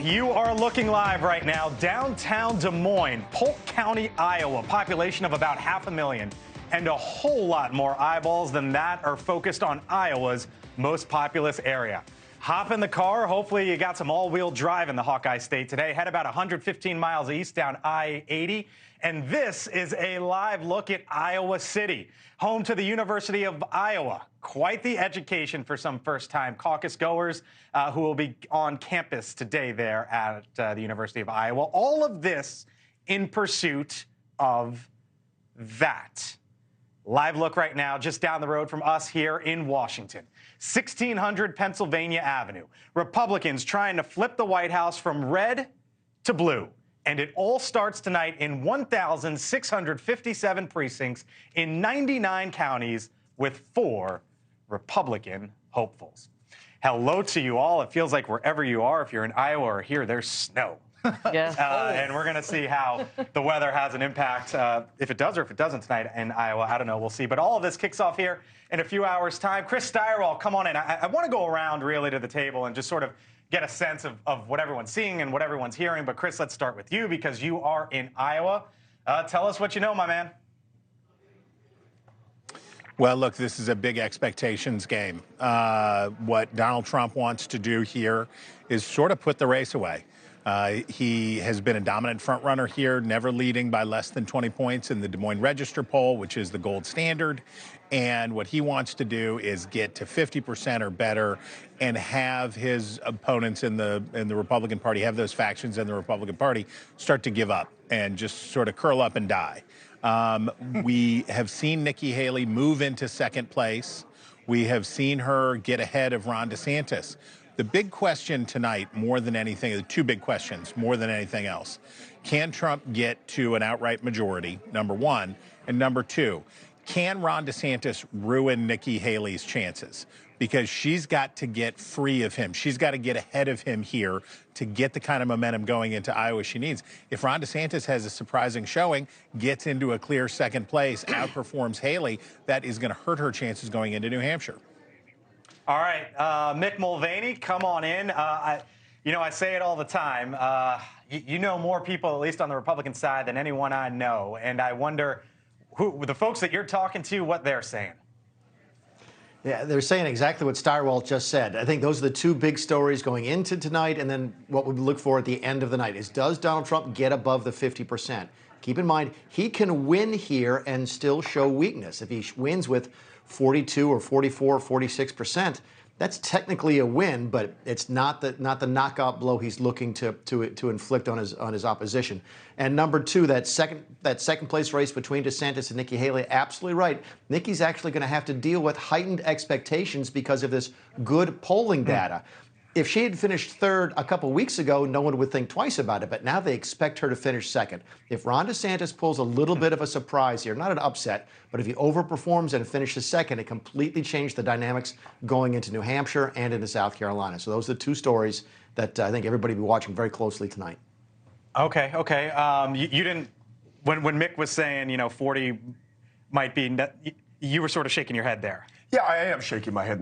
You are looking live right now, downtown Des Moines, Polk County, Iowa, population of about 500,000, and a whole lot more eyeballs than that are focused on Iowa's most populous area. Hop in the car. Hopefully you got some all-wheel drive in the Hawkeye State today. Head about 115 miles east down I-80. And this is a live look at Iowa City, home to the University of Iowa. Quite the education for some first-time caucus goers who will be on campus today there at the University of Iowa. All of this in pursuit of that. Live look right now, just down the road from us here in Washington. 1600 Pennsylvania Avenue. Republicans trying to flip the White House from red to blue. And it all starts tonight in 1,657 precincts in 99 counties with 4 Republican hopefuls. Hello to you all. It feels like wherever you are, if you're in Iowa or here, there's snow. Yes. And we're going to see how the weather has an impact, if it does or if it doesn't tonight in Iowa. I don't know. We'll see. But all of this kicks off here in a few hours' time. Chris Steyerwalt, come on in. I want to go around really to the table and just sort of get a sense of what everyone's seeing and what everyone's hearing. But Chris, let's start with you because you are in Iowa. Tell us what you know, my man. Well, look, this is a big expectations game. What Donald Trump wants to do here is sort of put the race away. He has been a dominant frontrunner here, never leading by less than 20 points in the Des Moines Register poll, which is the gold standard. And what he wants to do is get to 50% or better and have his opponents in the Republican Party, have those factions in the Republican Party start to give up and just sort of curl up and die. We have seen Nikki Haley move into second place. We have seen her get ahead of Ron DeSantis. The big question tonight, more than anything, the 2 big questions, more than anything else, can Trump get to an outright majority, number 1, and number 2, can Ron DeSantis ruin Nikki Haley's chances? Because she's got to get free of him. She's got to get ahead of him here to get the kind of momentum going into Iowa she needs. If Ron DeSantis has a surprising showing, gets into a clear second place, outperforms Haley, that is going to hurt her chances going into New Hampshire. All right, Mick Mulvaney, come on in. I say it all the time. You know more people, at least on the Republican side, than anyone I know. And I wonder who the folks that you're talking to, what they're saying. Yeah, they're saying exactly what Steyerwalt just said. I think those are the 2 big stories going into tonight, and then what we look for at the end of the night is, does Donald Trump get above the 50%? Keep in mind, he can win here and still show weakness. If he wins with 42 or 44 or 46%, that's technically a win, but it's not the knockout blow he's looking to inflict on his opposition. And number 2, that second place race between DeSantis and Nikki Haley, absolutely right. Nikki's actually going to have to deal with heightened expectations because of this good polling data. If she had finished third a couple weeks ago, no one would think twice about it, but now they expect her to finish second. If Ron DeSantis pulls a little bit of a surprise here, not an upset, but if he overperforms and finishes second, it completely changed the dynamics going into New Hampshire and into South Carolina. So those are the 2 stories that I think everybody will be watching very closely tonight. Okay. You didn't, when Mick was saying, 40 might be, you were sort of shaking your head there. Yeah, I am shaking my head.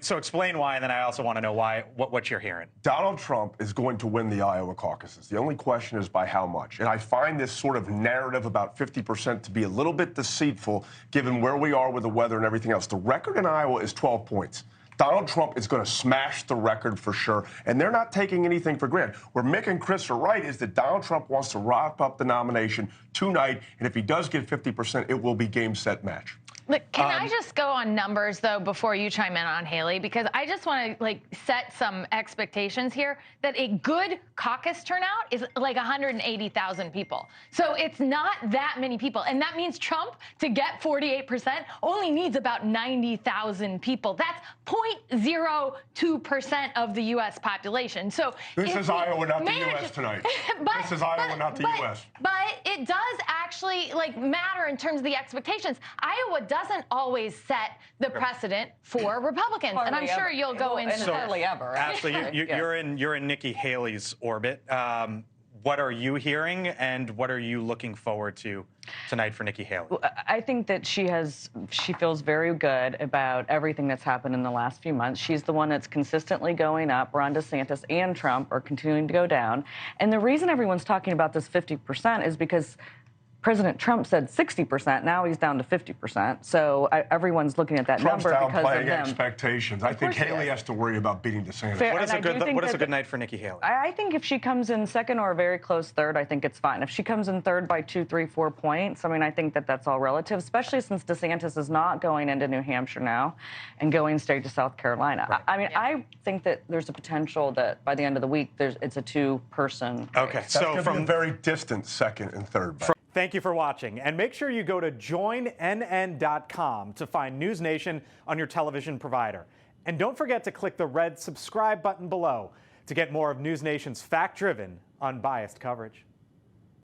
So explain why, and then I also want to know what you're hearing. Donald Trump is going to win the Iowa caucuses. The only question is by how much. And I find this sort of narrative about 50% to be a little bit deceitful, given where we are with the weather and everything else. The record in Iowa is 12 points. Donald Trump is going to smash the record for sure, and they're not taking anything for granted. Where Mick and Chris are right is that Donald Trump wants to wrap up the nomination tonight, and if he does get 50%, it will be game, set, match. Look, can I just go on numbers, though, before you chime in on Haley? Because I just want to, set some expectations here that a good caucus turnout is like 180,000 people. So it's not that many people. And that means Trump, to get 48%, only needs about 90,000 people. That's 0.02% of the U.S. population. So this is Iowa, not the U.S. tonight. This is Iowa, not the U.S. But it does actually, matter in terms of the expectations. Iowa doesn't always set the precedent for Republicans, and I'm sure you'll go into hardly ever. Ashley, you're in Nikki Haley's orbit. What are you hearing, and what are you looking forward to tonight for Nikki Haley? Well, I think that she feels very good about everything that's happened in the last few months. She's the one that's consistently going up. Ron DeSantis and Trump are continuing to go down. And the reason everyone's talking about this 50% is because President Trump said 60%. Now he's down to 50%. So everyone's looking at that Trump's number because of downplaying him. expectations. I think Haley has to worry about beating DeSantis. Fair. What is And a good night for Nikki Haley? I think if she comes in second or a very close third, I think it's fine. If she comes in third by 2, 3, 4 points, I mean, I think that that's all relative, especially since DeSantis is not going into New Hampshire now and going straight to South Carolina. Right. I mean, I think that there's a potential that by the end of the week, it's a two-person. Okay, That's so from a very distant second and third. Thank you for watching, and make sure you go to joinnn.com to find NewsNation on your television provider. And don't forget to click the red subscribe button below to get more of NewsNation's fact-driven, unbiased coverage.